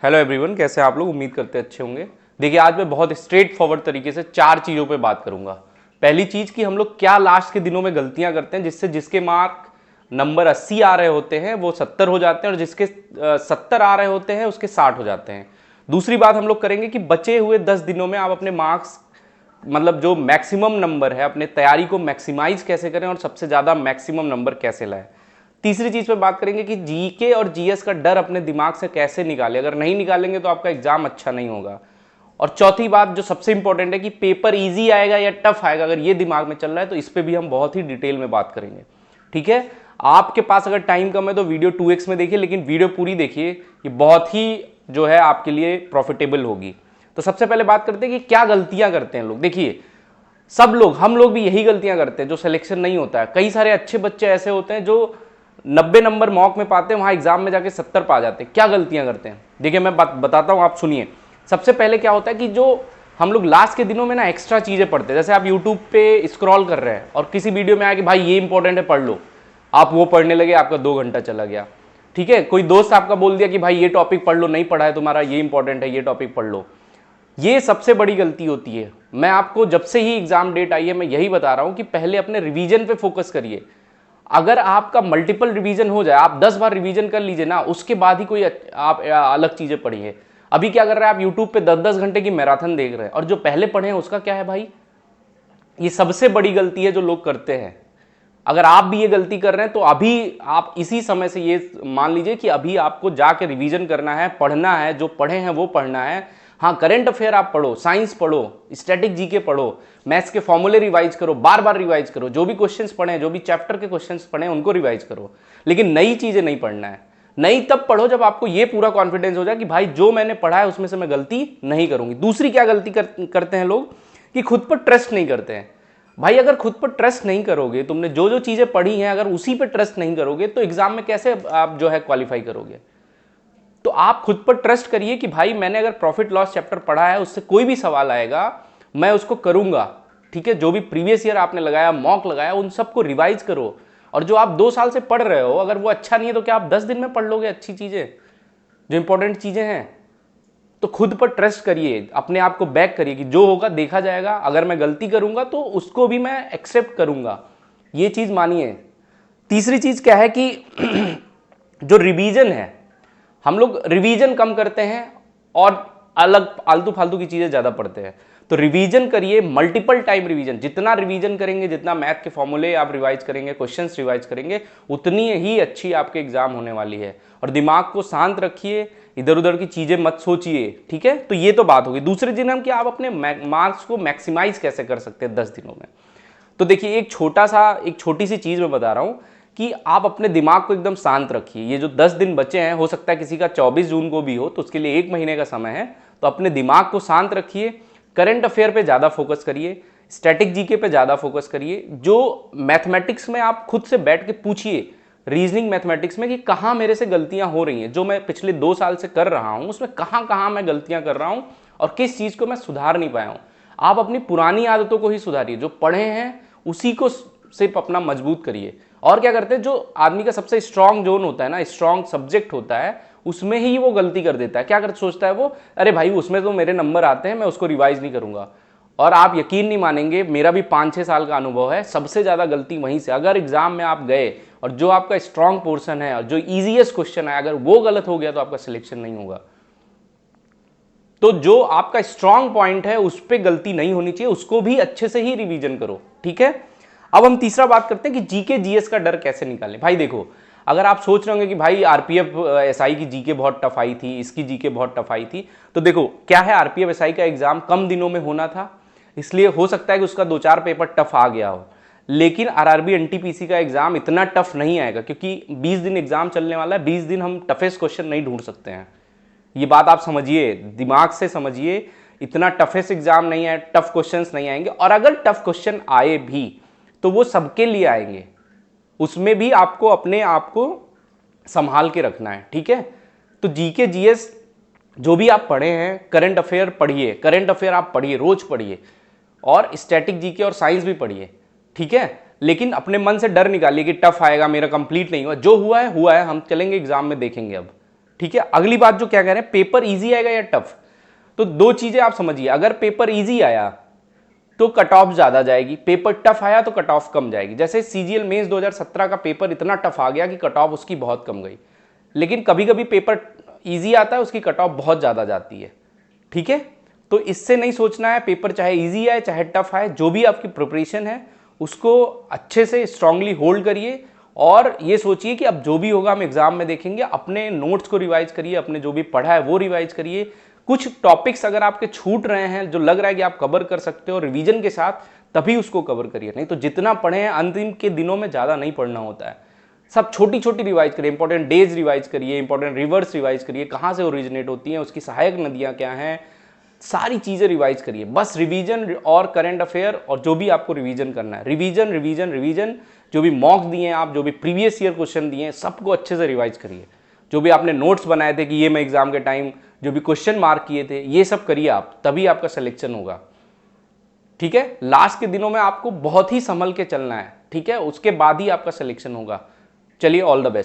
Hello everyone, कैसे हैं आप लोग। उम्मीद करते हैं अच्छे होंगे। देखिए, आज मैं बहुत स्ट्रेट फॉरवर्ड तरीके से 4 चीज़ों पे बात करूंगा। पहली चीज़ कि हम लोग क्या लास्ट के दिनों में गलतियां करते हैं जिससे जिसके मार्क नंबर 80 आ रहे होते हैं वो 70 हो जाते हैं और जिसके 70 आ रहे होते हैं उसके 60 हो जाते हैं। दूसरी बात हम लोग करेंगे कि बचे हुए 10 दिनों में आप अपने मार्क्स मतलब जो मैक्सिमम नंबर है अपने तैयारी को मैक्सिमाइज कैसे करें और सबसे ज़्यादा मैक्सिमम नंबर कैसे लाएं। तीसरी चीज पे बात करेंगे कि जीके और जीएस का डर अपने दिमाग से कैसे निकालें, अगर नहीं निकालेंगे तो आपका एग्जाम अच्छा नहीं होगा। और चौथी बात जो सबसे इंपॉर्टेंट है कि पेपर इजी आएगा या टफ आएगा, अगर ये दिमाग में चल रहा है तो इस पे भी हम बहुत ही डिटेल में बात करेंगे। ठीक है, आपके पास अगर टाइम कम है तो वीडियो 2x में देखिए, लेकिन वीडियो पूरी देखिए, ये बहुत ही जो है आपके लिए प्रॉफिटेबल होगी। तो सबसे पहले बात करते हैं कि क्या गलतियां करते हैं लोग। देखिए, सब लोग, हम लोग भी यही गलतियां करते हैं जो सिलेक्शन नहीं होता है। कई सारे अच्छे बच्चे ऐसे होते हैं जो 90 नंबर मॉक में पाते हैं, वहां एग्जाम में जाके 70 पा जाते हैं। क्या गलतियां करते हैं, देखिए मैं बताता हूं, आप सुनिए। सबसे पहले क्या होता है कि जो हम लोग लास्ट के दिनों में ना एक्स्ट्रा चीजें पढ़ते हैं, जैसे आप यूट्यूब पे स्क्रॉल कर रहे हैं और किसी वीडियो में आया कि भाई ये इंपॉर्टेंट है पढ़ लो, आप वो पढ़ने लगे, आपका 2 घंटा चला गया। ठीक है, कोई दोस्त आपका बोल दिया कि भाई ये टॉपिक पढ़ लो, नहीं पढ़ा है तुम्हारा, ये इंपॉर्टेंट है, ये टॉपिक पढ़ लो। ये सबसे बड़ी गलती होती है। मैं आपको जब से ही एग्जाम डेट आई है मैं यही बता रहा हूं कि पहले अपने रिवीजन पे फोकस करिए। अगर आपका मल्टीपल रिवीजन हो जाए, आप 10 बार रिवीजन कर लीजिए ना, उसके बाद ही कोई आप अलग चीजें पढ़िए। अभी क्या कर रहे हैं आप, यूट्यूब पे 10-10 घंटे की मैराथन देख रहे हैं और जो पहले पढ़े हैं उसका क्या है भाई। ये सबसे बड़ी गलती है जो लोग करते हैं। अगर आप भी ये गलती कर रहे हैं तो अभी आप इसी समय से ये मान लीजिए कि अभी आपको जाके रिवीजन करना है, पढ़ना है, जो पढ़े हैं वो पढ़ना है। हाँ, करंट अफेयर आप पढ़ो, साइंस पढ़ो, स्टैटिक जीके पढ़ो, मैथ्स के फॉर्मूले रिवाइज करो, बार बार रिवाइज करो, जो भी क्वेश्चंस पढ़े, जो भी चैप्टर के क्वेश्चंस पढ़े उनको रिवाइज करो। लेकिन नई चीजें नहीं पढ़ना है। नई तब पढ़ो जब आपको ये पूरा कॉन्फिडेंस हो जाए कि भाई जो मैंने पढ़ा है उसमें से मैं गलती नहीं करूंगी। दूसरी क्या गलती करते हैं लोग कि खुद पर ट्रस्ट नहीं करते हैं। भाई अगर खुद पर ट्रस्ट नहीं करोगे, तुमने जो जो चीजें पढ़ी हैं अगर उसी पर ट्रस्ट नहीं करोगे तो एग्जाम में कैसे आप जो है क्वालिफाई करोगे। तो आप खुद पर ट्रस्ट करिए कि भाई मैंने अगर प्रॉफिट लॉस चैप्टर पढ़ा है, उससे कोई भी सवाल आएगा मैं उसको करूंगा। ठीक है, जो भी प्रीवियस ईयर आपने लगाया, मॉक लगाया, उन सबको रिवाइज करो। और जो आप 2 साल से पढ़ रहे हो अगर वो अच्छा नहीं है तो क्या आप 10 दिन में पढ़ लोगे अच्छी चीजें, जो इंपॉर्टेंट चीजें हैं। तो खुद पर ट्रस्ट करिए, अपने आप को बैक करिए कि जो होगा देखा जाएगा, अगर मैं गलती करूंगा तो उसको भी मैं एक्सेप्ट करूंगा, ये चीज मानिए। तीसरी चीज क्या है कि जो रिवीजन है, हम लोग रिवीजन कम करते हैं और अलग आलतू फालतू की चीजें ज्यादा पढ़ते हैं। तो रिवीजन करिए, मल्टीपल टाइम रिवीजन। जितना रिवीजन करेंगे, जितना मैथ के फॉर्मूले आप रिवाइज करेंगे, क्वेश्चंस रिवाइज करेंगे, उतनी ही अच्छी आपके एग्जाम होने वाली है। और दिमाग को शांत रखिए, इधर उधर की चीजें मत सोचिए। ठीक है, तो ये तो बात होगी। दूसरे दिन हम कि आप अपने मार्क्स को मैक्सिमाइज कैसे कर सकते हैं 10 दिनों में। तो देखिए, एक छोटी सी चीज मैं बता रहा हूं कि आप अपने दिमाग को एकदम शांत रखिए। ये जो 10 दिन बचे हैं, हो सकता है किसी का 24 जून को भी हो, तो उसके लिए 1 महीने का समय है। तो अपने दिमाग को शांत रखिए, करंट अफेयर पे ज्यादा फोकस करिए, स्टैटिक जीके पे ज्यादा फोकस करिए। जो मैथमेटिक्स में आप खुद से बैठ के पूछिए, रीजनिंग मैथमेटिक्स में, कि कहाँ मेरे से गलतियां हो रही हैं, जो मैं पिछले 2 साल से कर रहा हूं उसमें कहाँ कहाँ मैं गलतियां कर रहा हूं और किस चीज को मैं सुधार नहीं पाया हूं। आप अपनी पुरानी आदतों को ही सुधारिए, जो पढ़े हैं उसी को सिर्फ अपना मजबूत करिए। और क्या करते हैं, जो आदमी का सबसे स्ट्रांग जोन होता है ना, स्ट्रांग सब्जेक्ट होता है, उसमें ही वो गलती कर देता है। क्या कर सोचता है वो, अरे भाई उसमें तो मेरे नंबर आते हैं, मैं उसको रिवाइज नहीं करूंगा। और आप यकीन नहीं मानेंगे, मेरा भी 5-6 साल का अनुभव है, सबसे ज्यादा गलती वहीं से। अगर एग्जाम में आप गए और जो आपका स्ट्रांग पोर्शन है और जो इजीएस्ट क्वेश्चन है अगर वो गलत हो गया तो आपका सिलेक्शन नहीं होगा। तो जो आपका स्ट्रांग पॉइंट है उस पर गलती नहीं होनी चाहिए, उसको भी अच्छे से ही रिवीजन करो। ठीक है, अब हम तीसरा बात करते हैं कि जीके जीएस का डर कैसे निकालें। भाई देखो, अगर आप सोच रहे होंगे कि भाई आरपीएफ एसआई की जीके बहुत टफ आई थी, इसकी जीके बहुत टफ आई थी, तो देखो क्या है, आरपीएफ एसआई का एग्जाम कम दिनों में होना था, इसलिए हो सकता है कि उसका 2-4 पेपर टफ आ गया हो। लेकिन आरआरबी एनटीपीसी का एग्जाम इतना टफ नहीं आएगा, क्योंकि 20 दिन एग्जाम चलने वाला है। 20 दिन हम टफेस्ट क्वेश्चन नहीं ढूंढ सकते हैं, ये बात आप समझिए, दिमाग से समझिए। इतना टफेस्ट एग्जाम नहीं है, टफ क्वेश्चंस नहीं आएंगे। और अगर टफ क्वेश्चन आए भी तो वो सबके लिए आएंगे, उसमें भी आपको अपने आप को संभाल के रखना है। ठीक है, तो जीके जीएस जो भी आप पढ़े हैं, करंट अफेयर पढ़िए, करंट अफेयर आप पढ़िए, रोज पढ़िए, और स्टैटिक जीके और साइंस भी पढ़िए। ठीक है, लेकिन अपने मन से डर निकालिए कि टफ आएगा, मेरा कंप्लीट नहीं हुआ। जो हुआ है हुआ है, हम चलेंगे एग्जाम में देखेंगे अब। ठीक है। अगली बात जो क्या कह रहे हैं, पेपर इजी आएगा या टफ, तो दो चीजें आप समझिए। अगर पेपर इजी आया तो कट ऑफ ज्यादा जाएगी, पेपर टफ आया तो कट ऑफ कम जाएगी। जैसे सीजीएल मेंस 2017 का पेपर इतना टफ आ गया कि कट ऑफ उसकी बहुत कम गई, लेकिन कभी कभी पेपर इजी आता है उसकी कट ऑफ बहुत ज्यादा जाती है, ठीक है। तो इससे नहीं सोचना है, पेपर चाहे इजी आए चाहे टफ आए, जो भी आपकी प्रिपरेशन है उसको अच्छे से स्ट्रांगली होल्ड करिए और ये सोचिए कि अब जो भी होगा हम एग्जाम में देखेंगे। अपने नोट्स को रिवाइज करिए, अपने जो भी पढ़ा है वो रिवाइज करिए। कुछ टॉपिक्स अगर आपके छूट रहे हैं जो लग रहा है कि आप कवर कर सकते हो रिवीजन के साथ, तभी उसको कवर करिए, नहीं तो जितना पढ़े हैं अंतिम के दिनों में ज़्यादा नहीं पढ़ना होता है। सब छोटी छोटी रिवाइज करिए, इंपॉर्टेंट डेज रिवाइज करिए, इंपॉर्टेंट रिवर्स रिवाइज करिए, कहाँ से ओरिजिनेट होती हैं, उसकी सहायक नदियाँ क्या हैं, सारी चीज़ें रिवाइज करिए। बस रिवीजन और करंट अफेयर और जो भी आपको रिवीजन करना है, रिवीजन रिवीजन रिवीजन। जो भी मॉक्स दिए हैं आप, जो भी प्रीवियस ईयर क्वेश्चन दिए हैं, सबको अच्छे से रिवाइज करिए। जो भी आपने नोट्स बनाए थे कि ये मैं एग्जाम के टाइम जो भी क्वेश्चन मार्क किए थे, ये सब करिए आप, तभी आपका सिलेक्शन होगा, ठीक है। लास्ट के दिनों में आपको बहुत ही संभल के चलना है, ठीक है, उसके बाद ही आपका सिलेक्शन होगा। चलिए, ऑल द बेस्ट।